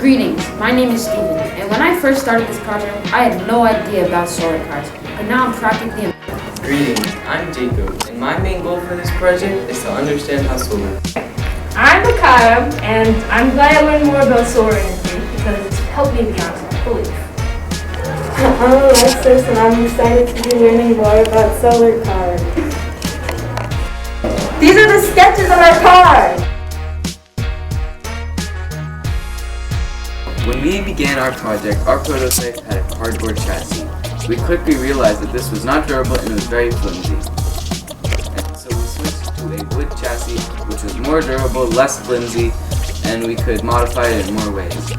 Greetings, my name is Steven, and when I first started this project, I had no idea about solar cars, but now I'm practically Greetings, I'm Jacob, and my main goal for this project is to understand how solar. I'm Akaya, and I'm glad I learned more about solar energy because it's helped me beyond belief. I'm Alexis, and I'm excited to be learning more about solar cars. These are the sketches of our car! When we began our project, our prototype had a cardboard chassis. We quickly realized that this was not durable and it was very flimsy. And so we switched to a wood chassis, which was more durable, less flimsy, and we could modify it in more ways.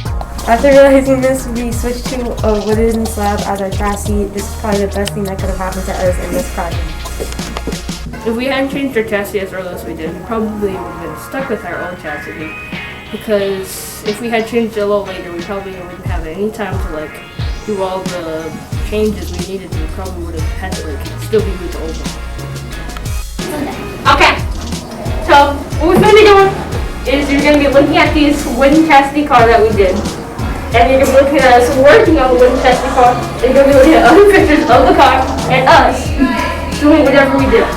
After realizing this, we switched to a wooden slab as our chassis. This is probably the best thing that could have happened to us in this project. If we hadn't changed our chassis as early as we did, we probably would have been stuck with our old chassis. Because if we had changed it a little later, we probably wouldn't have any time to do all the changes we needed to. We probably would have had to still be with the old one. Okay, so what we're going to be doing is you're going to be looking at these wooden chassis car that we did. And you're going to be looking at us working on the wooden chassis car. And you're going to be looking at other pictures of the car and us doing whatever we did.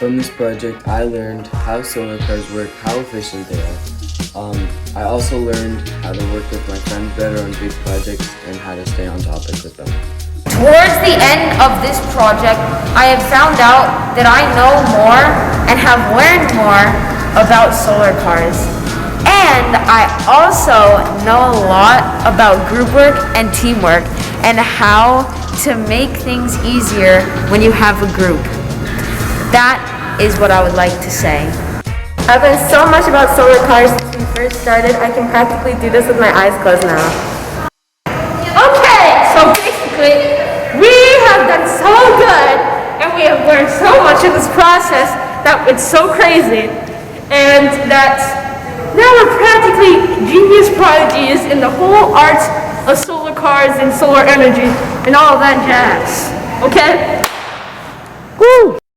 From this project, I learned how solar cars work, how efficient they are. I also learned how to work with my friends better on big projects and how to stay on topic with them. Towards the end of this project, I have found out that I know more and have learned more about solar cars. And I also know a lot about group work and teamwork and how to make things easier when you have a group. That is what I would like to say. I've learned so much about solar cars since we first started. I can practically do this with my eyes closed now. Okay, so basically, we have done so good, and we have learned so much in this process that it's so crazy, and that now we're practically genius prodigies in the whole art of solar cars and solar energy and all of that jazz. Okay? Woo!